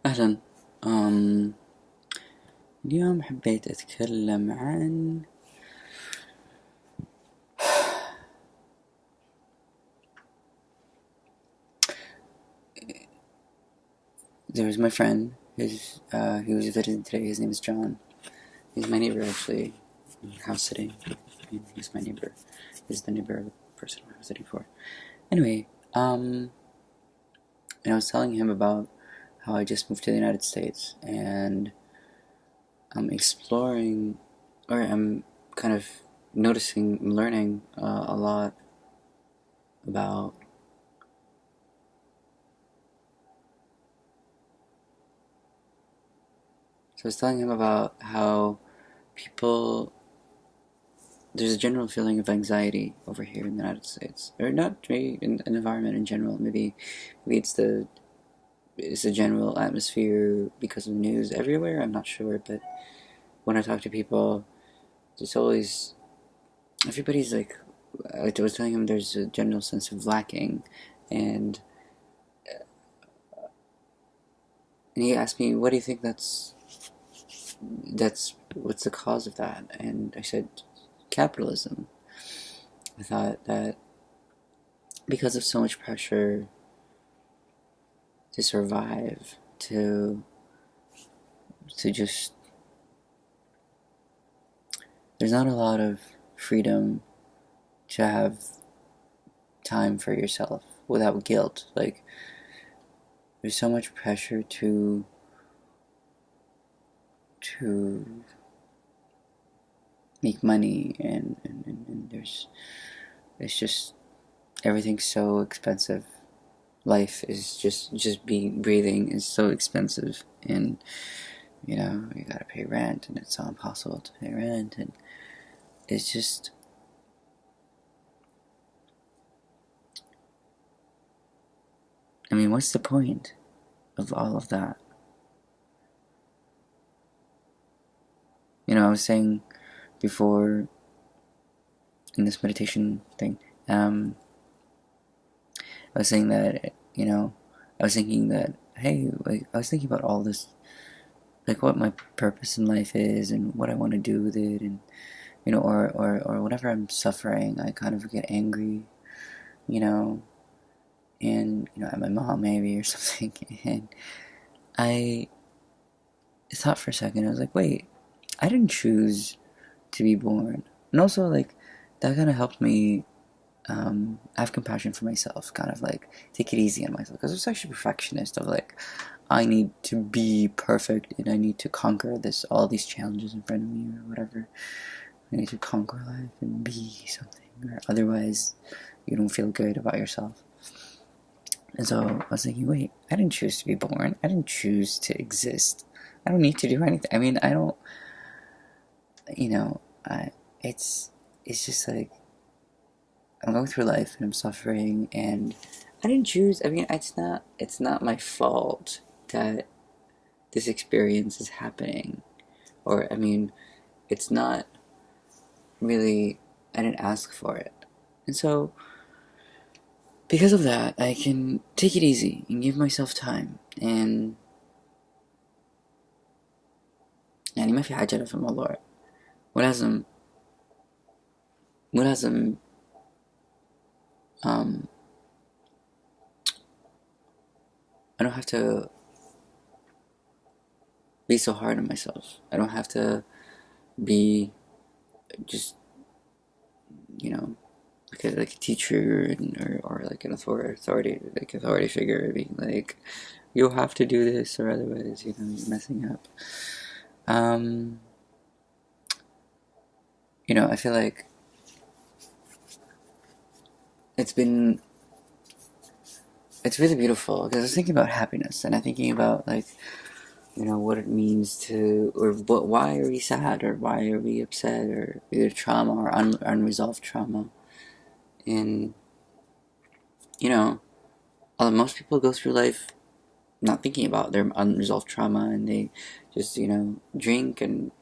أهلا. اليوم حبيت أتكلم عن there was my friend. He was visiting today. His name is John. He's my neighbor actually. House sitting. He's my neighbor. He's the neighbor of the person I was sitting for. Anyway, and I was telling him about how I just moved to the United States, and I'm exploring, or I'm kind of learning a lot about So I was telling him about how people, there's a general feeling of anxiety over here in the United States, or not maybe in an environment in general. Maybe it's the general atmosphere because of news everywhere. I'm not sure, but when I talk to people, it's always everybody's like. I was telling him there's a general sense of lacking, and and he asked me, "What do you think that's what's the cause of that?" And I said, "Capitalism." I thought that because of so much pressure to survive, to just there's not a lot of freedom to have time for yourself without guilt. Like there's so much pressure to make money and there's it's just everything's so expensive. Life is just being breathing is so expensive, and you gotta pay rent, and it's so impossible to pay rent, and it's just I mean, what's the point of all of that? I was saying before in this meditation thing, I was saying that I was thinking that hey, like I was thinking about all this, like what my purpose in life is and what I want to do with it, and or whenever I'm suffering, I kind of get angry, you know, and at my mom maybe or something, and I thought for a second, I was like, wait, I didn't choose to be born, and also like that kind of helped me have compassion for myself, kind of like take it easy on myself, because I was actually a perfectionist of like I need to be perfect and I need to conquer all these challenges in front of me or whatever. I need to conquer life and be something, or otherwise you don't feel good about yourself. And so I was thinking, wait, I didn't choose to be born. I didn't choose to exist. I don't need to do anything. I mean, I don't, I, it's just like I'm going through life and I'm suffering, and I didn't choose. I mean, it's not my fault that this experience is happening, or I mean, it's not really. I didn't ask for it, and so because of that, I can take it easy and give myself time. And يعني ما في حاجة في الموضوع، ولازم ولازم um I don't have to be so hard on myself. I don't have to be just like a teacher, or like an authority figure being like, you have to do this or otherwise you're messing up. I feel like it's really beautiful, because I was thinking about happiness, and I'm thinking about like what it means to, or why are we sad, or why are we upset, or either trauma or unresolved trauma. And most people go through life not thinking about their unresolved trauma, and they just drink and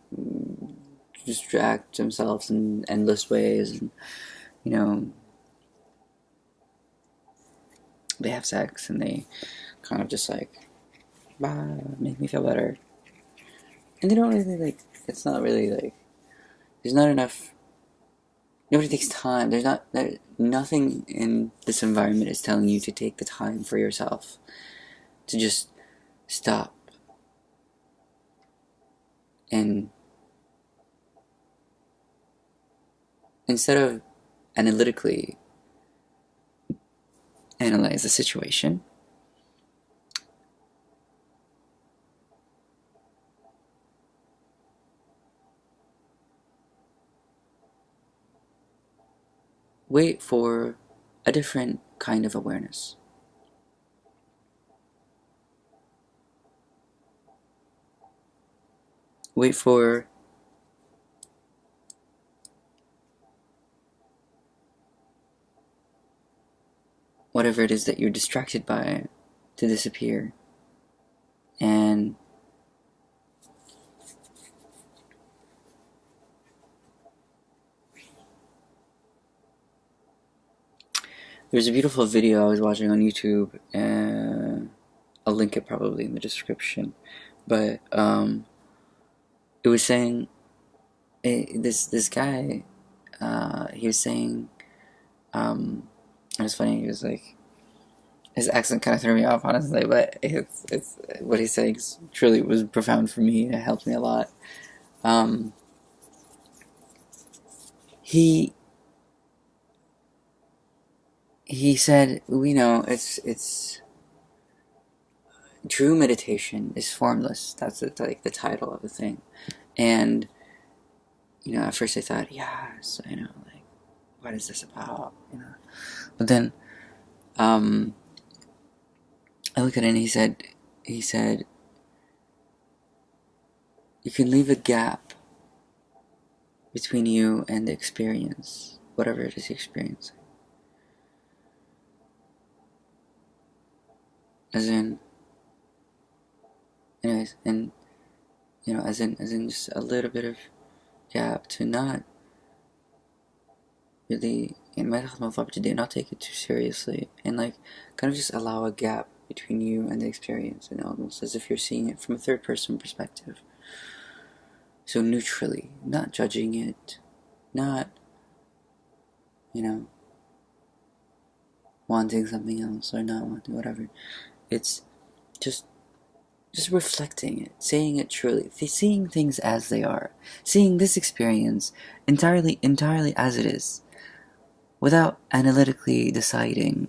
distract themselves in endless ways, and you know they have sex, and they kind of just like bah, make me feel better. And they don't really, like, it's not really, like, there's not enough, nobody takes time. Nothing in this environment is telling you to take the time for yourself. To just stop and instead of analytically analyze the situation, wait for a different kind of awareness. Wait for whatever it is that you're distracted by to disappear. And there's a beautiful video I was watching on YouTube, and I'll link it probably in the description. But it was saying this guy, he was saying, it was funny. He was like, his accent kind of threw me off, honestly, but it's what he's saying truly was profound for me. It helped me a lot. He said, we know it's true meditation is formless. That's like the title of the thing. And at first I thought, yes, like, what is this about? But then I look at it and he said you can leave a gap between you and the experience, whatever it is you're experiencing. As in, anyways, and as in just a little bit of gap to not really, not take it too seriously, and like kind of just allow a gap between you and the experience, almost as if you're seeing it from a third person perspective. So neutrally, not judging it, not wanting something else or not wanting whatever. It's just reflecting it, saying it truly, seeing things as they are, seeing this experience entirely as it is, without analytically deciding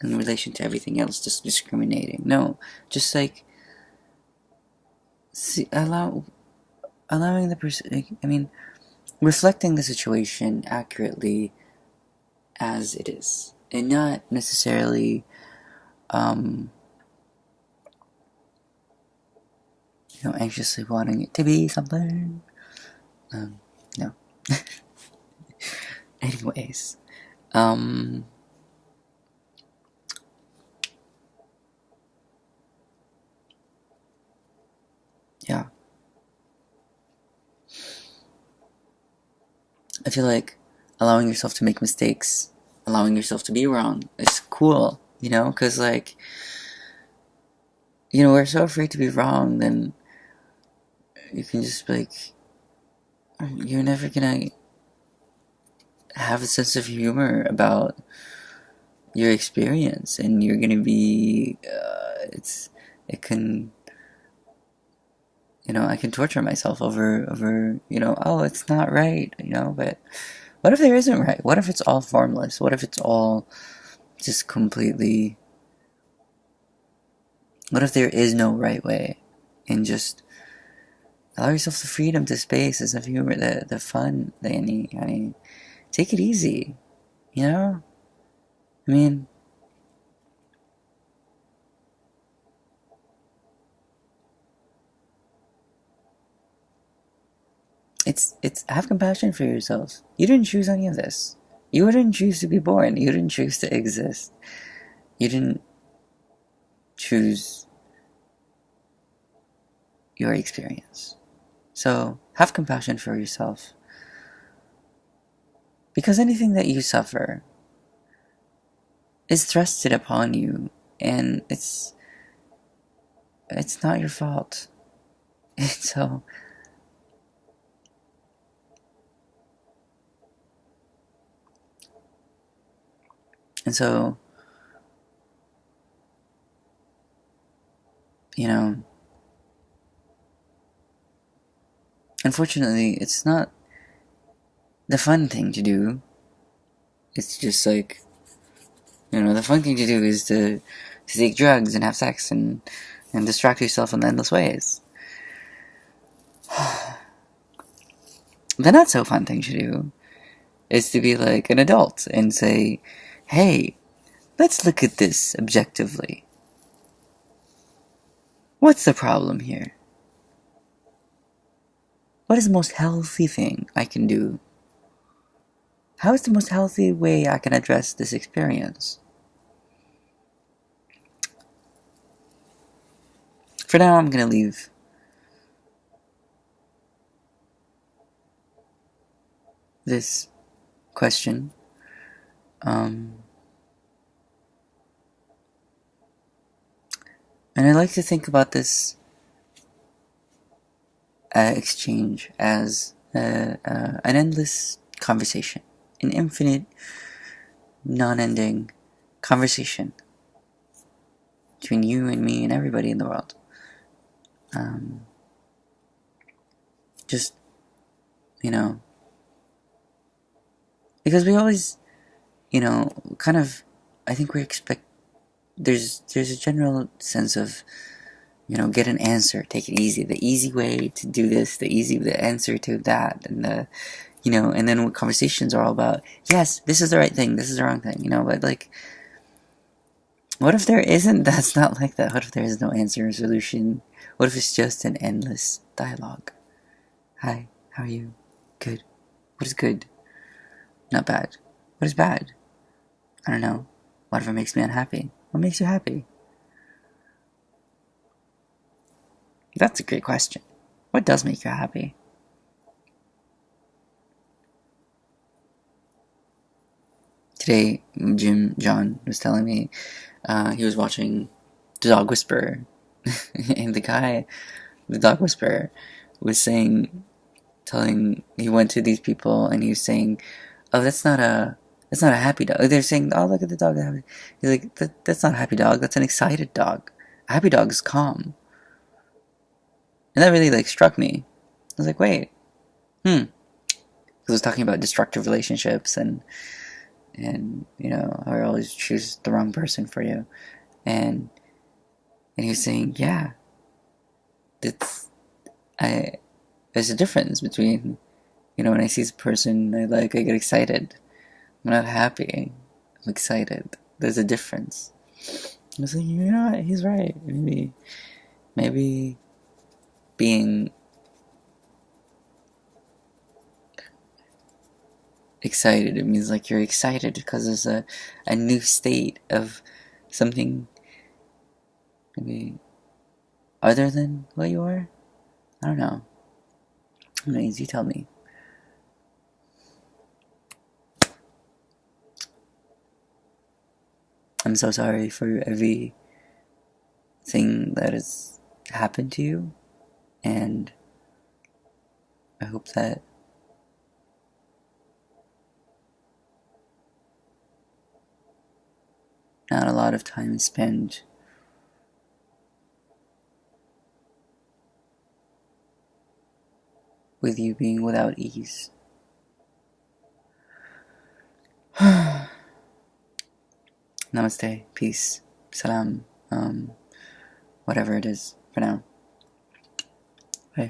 in relation to everything else, just discriminating. No, just like allowing the person. Reflecting the situation accurately as it is, and not necessarily, anxiously wanting it to be something. No. Anyways, yeah. I feel like allowing yourself to make mistakes, allowing yourself to be wrong is cool, because like, we're so afraid to be wrong, then you can just be like, you're never gonna have a sense of humor about your experience, and you're gonna be, it can, I can torture myself over, oh, it's not right, but what if there isn't right? What if it's all formless? What if it's all just completely, what if there is no right way? And just allow yourself the freedom, the space, the sense of humor, the fun, take it easy, it's have compassion for yourself. You didn't choose any of this. You didn't choose to be born. You didn't choose to exist. You didn't choose your experience. So have compassion for yourself. Because anything that you suffer is thrusted upon you, and it's it's not your fault. And so, and so, you know, unfortunately, it's not the fun thing to do. It's just like, the fun thing to do is to take drugs and have sex and distract yourself in endless ways. The not so fun thing to do is to be like an adult and say, hey, let's look at this objectively. What's the problem here? What is the most healthy thing I can do? How is the most healthy way I can address this experience? For now, I'm going to leave this question. And I like to think about this exchange as an endless conversation, an infinite, non-ending conversation between you and me and everybody in the world. Just, because we always, kind of, I think we expect, there's a general sense of, get an answer, take it easy, the easy way to do this, the answer to that, and and then what conversations are all about, yes, this is the right thing, this is the wrong thing, but like, what if there isn't, that's not like that, what if there is no answer or solution, what if it's just an endless dialogue? Hi, how are you? Good. What is good? Not bad. What is bad? I don't know. Whatever makes me unhappy. What makes you happy? That's a great question. What does make you happy? Today, John was telling me he was watching The Dog Whisperer, and the Dog Whisperer, was he went to these people and he was saying, "Oh, that's not a happy dog." They're saying, "Oh, look at the dog." He's like, "That's not a happy dog. That's an excited dog. A happy dog is calm." And that really struck me. I was like, "Wait, because I was talking about destructive relationships and I always choose the wrong person for you, and he was saying, yeah, there's a difference between when I see this person I get excited. I'm not happy. I'm excited. There's a difference." I was like, he's right. Maybe being excited, it means you're excited because there's a new state of something maybe other than what you are. I don't know. Anyways, you tell me. I'm so sorry for everything that has happened to you, and I hope that not a lot of time is spent with you being without ease. Namaste, peace, salam, whatever it is for now. Bye.